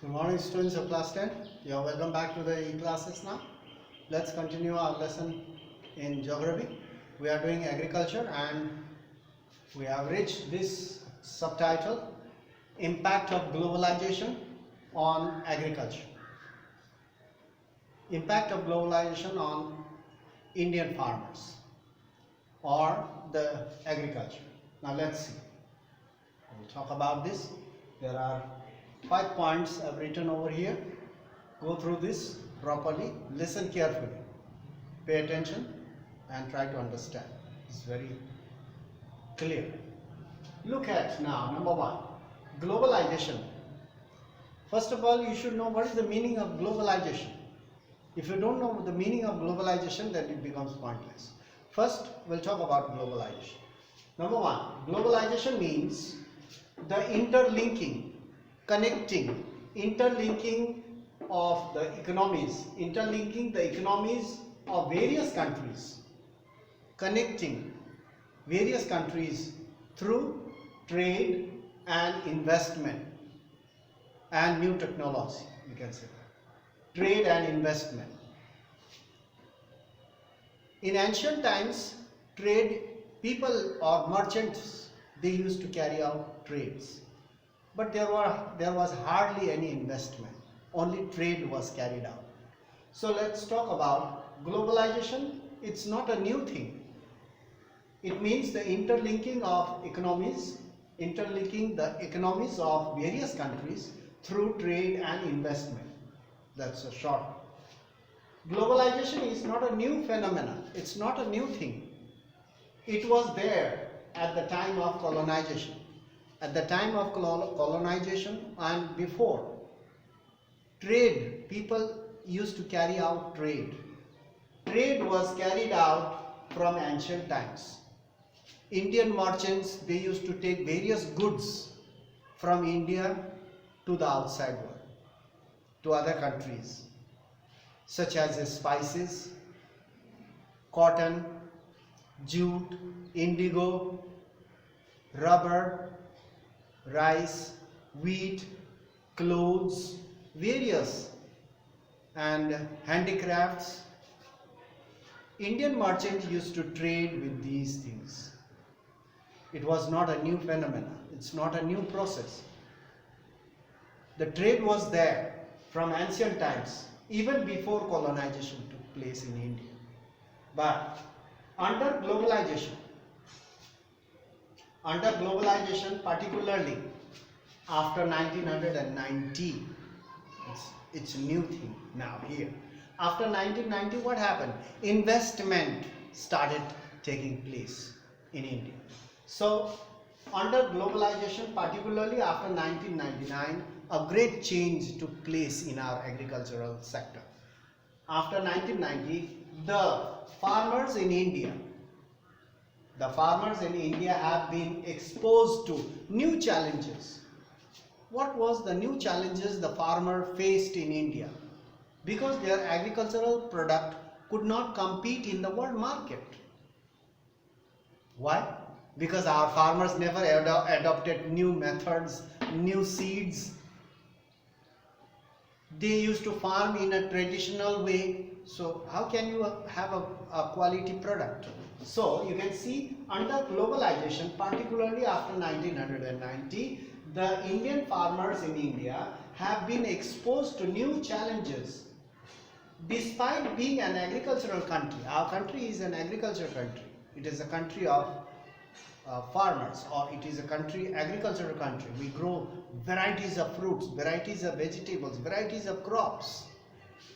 Good morning, students of class 10. You are welcome back to the e-classes now. Let's continue our lesson in geography. We are doing agriculture and we have reached this subtitle, Impact of Globalization on Agriculture. Impact of globalization on Indian farmers or the agriculture. Now let's see. We'll talk about this. There are 5 points I've written over here. Go through this properly, listen carefully, pay attention and try to understand. It's very clear. Look at now, number 1, globalization. First of all, you should know what is the meaning of globalization. If you don't know the meaning of globalization, then it becomes pointless. First, we'll talk about globalization. Number 1, globalization means the interlinking, connecting, interlinking of the economies, interlinking the economies of various countries, connecting various countries through trade and investment and new technology, you can say that. Trade and investment. In ancient times, trade, people or merchants, they used to carry out trades. But there was hardly any investment. Only trade was carried out. So let's talk about globalization. It's not a new thing. It means the interlinking of economies, interlinking the economies of various countries through trade and investment. That's a short. Globalization is not a new phenomenon. It's not a new thing. It was there at the time of colonization. At the time of colonization and before, trade, people used to carry out trade. Trade was carried out from ancient times. Indian merchants, they used to take various goods from India to the outside world, to other countries, such as spices, cotton, jute, indigo, rubber, rice, wheat, clothes, various and handicrafts. Indian merchants used to trade with these things. It was not a new phenomenon. It's not a new process. The trade was there from ancient times, even before colonization took place in India. But under globalization, particularly after 1990, it's a new thing now here. After 1990, what happened? Investment started taking place in India. So under globalization, particularly after 1999, a great change took place in our agricultural sector. After 1990, the farmers in India have been exposed to new challenges. What was the new challenges the farmer faced in India? Because their agricultural product could not compete in the world market. Why? Because our farmers never adopted new methods, new seeds. They used to farm in a traditional way. So how can you have a quality product? So you can see under globalization, particularly after 1990, the Indian farmers in India have been exposed to new challenges. Despite being an agricultural country, our country is an agricultural country. It is a country of farmers, or it is a agricultural country. We grow varieties of fruits, varieties of vegetables, varieties of crops.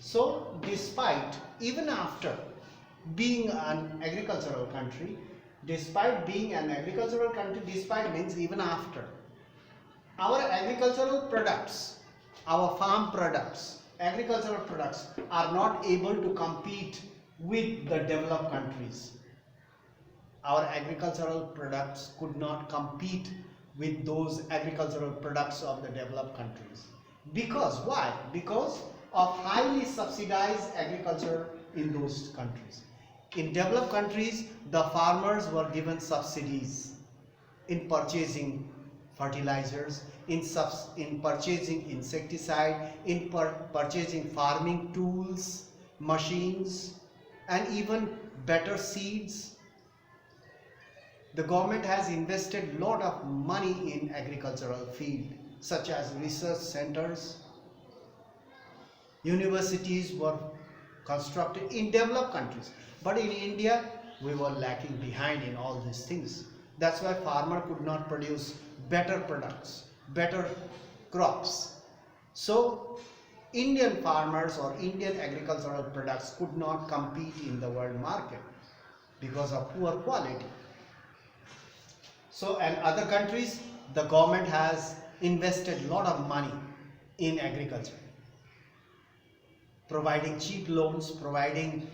So despite, even after being an agricultural country, despite means even after, our agricultural products, our farm products, agricultural products are not able to compete with the developed countries. Our agricultural products could not compete with those agricultural products of the developed countries. Because why? Because of highly subsidized agriculture in those countries. In developed countries, the farmers were given subsidies in purchasing fertilizers, in purchasing insecticide, in purchasing farming tools, machines, and even better seeds. The government has invested a lot of money in agricultural field, such as research centers. Universities were constructed in developed countries, but in India we were lacking behind in all these things. That's why farmer could not produce better products, better crops. So Indian farmers or Indian agricultural products could not compete in the world market because of poor quality. So, and other countries, the government has invested a lot of money in agriculture, providing cheap loans, providing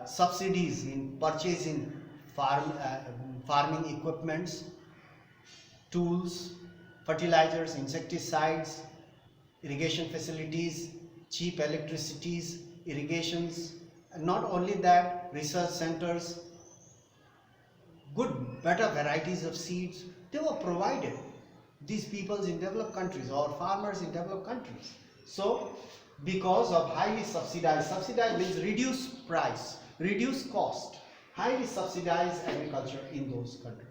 subsidies in purchasing farming equipments, tools, fertilizers, insecticides, irrigation facilities, cheap electricities, irrigations. And not only that, research centers, good, better varieties of seeds, they were provided. These peoples in developed countries or farmers in developed countries. So, because of highly subsidized means reduced price, reduced cost, highly subsidized agriculture in those countries.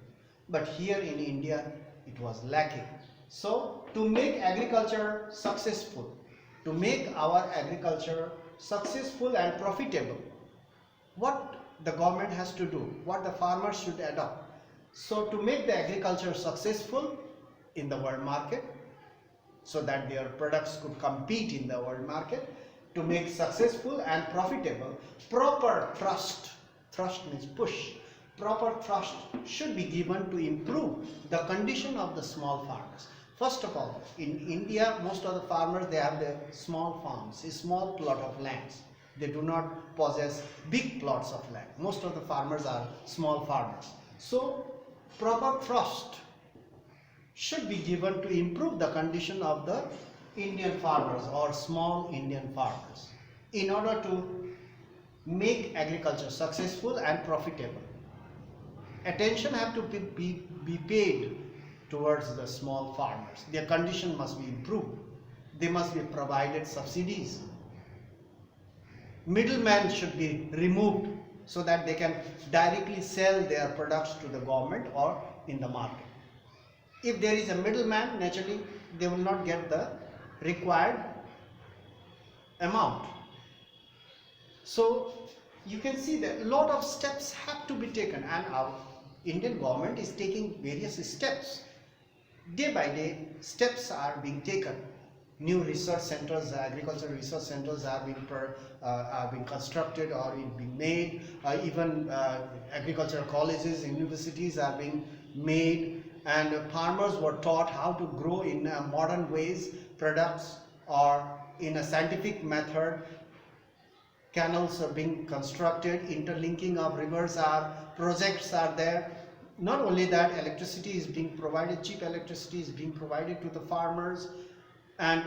But here in India, it was lacking. So, to make agriculture successful, to make our agriculture successful and profitable, what the government has to do, what the farmers should adopt. So to make the agriculture successful in the world market, so that their products could compete in the world market, to make successful and profitable, proper thrust means push, proper thrust should be given to improve the condition of the small farmers. First of all, in India, most of the farmers, they have the small farms, a small plot of lands. They do not possess big plots of land. Most of the farmers are small farmers. So, proper thrust should be given to improve the condition of the Indian farmers or small Indian farmers in order to make agriculture successful and profitable. Attention have to be paid towards the small farmers. Their condition must be improved. They must be provided subsidies. Middlemen should be removed so that they can directly sell their products to the government or in the market. If there is a middleman, naturally they will not get the required amount. So you can see that a lot of steps have to be taken, and our Indian government is taking various steps. Day by day, steps are being taken. New research centers, agricultural research centers are being constructed or being made. Even agricultural colleges, universities are being made, and farmers were taught how to grow in modern ways products or in a scientific method. Canals are being constructed, interlinking of rivers projects are there. Not only that, electricity is being provided, cheap electricity is being provided to the farmers, and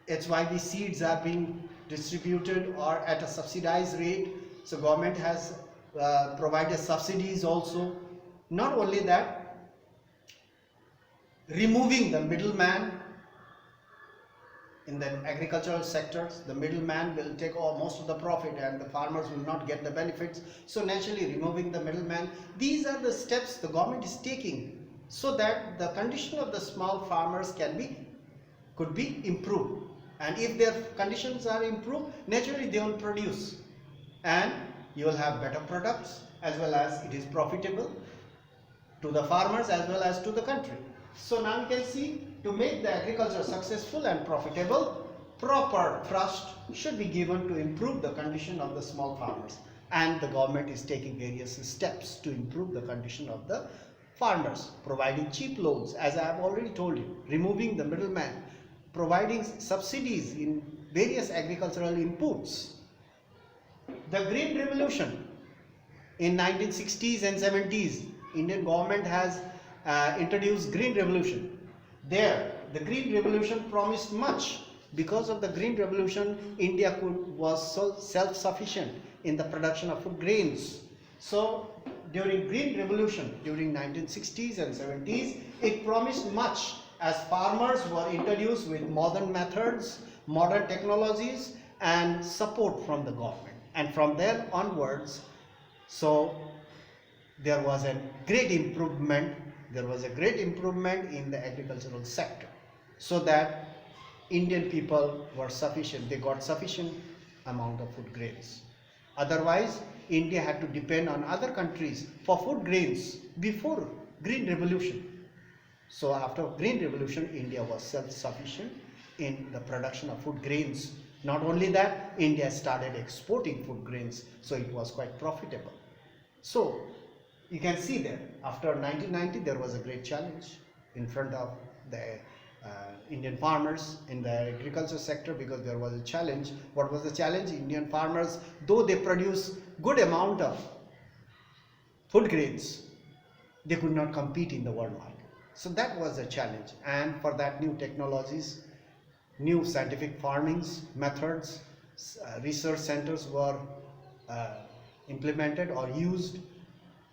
HYB seeds are being distributed or at a subsidized rate. So government has provided subsidies also. Not only that, removing the middleman in the agricultural sectors. The middleman will take most of the profit and the farmers will not get the benefits. So naturally, removing the middleman. These are the steps the government is taking so that the condition of the small farmers could be improved. And if their conditions are improved, naturally they will produce, and you will have better products, as well as it is profitable to the farmers as well as to the country. So now you can see, to make the agriculture successful and profitable, proper thrust should be given to improve the condition of the small farmers, and the government is taking various steps to improve the condition of the farmers, providing cheap loans, as I have already told you, removing the middleman, providing subsidies in various agricultural inputs. The Green Revolution in 1960s and 70s, Indian government has introduced Green Revolution. There, the Green Revolution promised much. Because of the Green Revolution, India was so self-sufficient in the production of food grains. So during Green Revolution, during 1960s and 70s, it promised much as farmers were introduced with modern methods, modern technologies and support from the government. And from there onwards, so there was a great improvement. There was a great improvement in the agricultural sector, so that Indian people were sufficient. They got sufficient amount of food grains. Otherwise, India had to depend on other countries for food grains before Green Revolution. So after Green Revolution, India was self-sufficient in the production of food grains. Not only that, India started exporting food grains, so it was quite profitable. So you can see that after 1990 there was a great challenge in front of the Indian farmers in the agriculture sector, because there was a challenge. What was the challenge? Indian farmers, though they produce good amount of food grains, they could not compete in the world market. So that was a challenge, and for that new technologies, new scientific farming methods, research centers were implemented or used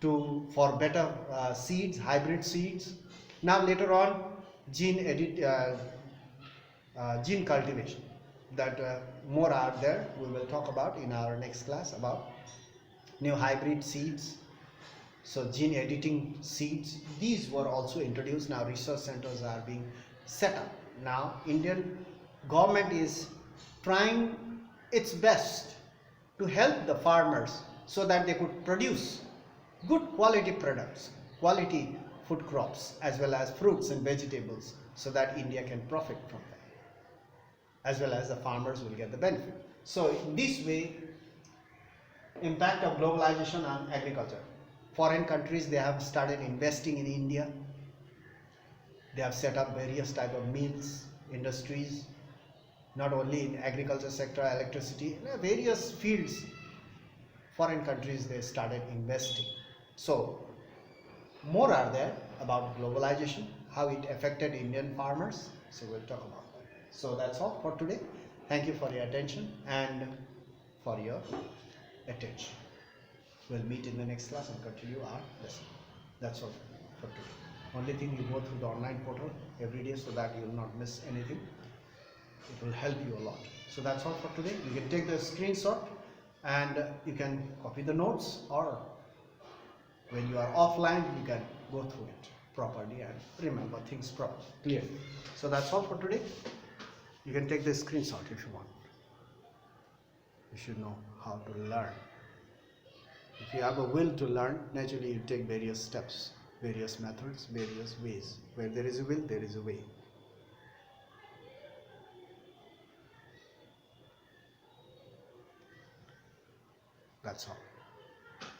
for better seeds, hybrid seeds. Now later on, gene cultivation, that more are there. We will talk about in our next class about new hybrid seeds. So gene editing seeds, these were also introduced. Now research centers are being set up. Now Indian government is trying its best to help the farmers so that they could produce good quality products, quality food crops, as well as fruits and vegetables, so that India can profit from them, as well as the farmers will get the benefit. So in this way, impact of globalization on agriculture. Foreign countries, they have started investing in India. They have set up various type of mills, industries, not only in agriculture sector, electricity, in various fields. Foreign countries, they started investing. So more are there about globalization, how it affected Indian farmers. So we'll talk about that. So that's all for today. Thank you for your attention and for your attention. We'll meet in the next class and continue our lesson. That's all for today. Only thing, you go through the online portal every day so that you will not miss anything. It will help you a lot. So that's all for today. You can take the screenshot and you can copy the notes, or when you are offline, you can go through it properly and remember things properly, clearly. So that's all for today. You can take the screenshot if you want. You should know how to learn. If you have a will to learn, naturally you take various steps, various methods, various ways. Where there is a will, there is a way. That's all.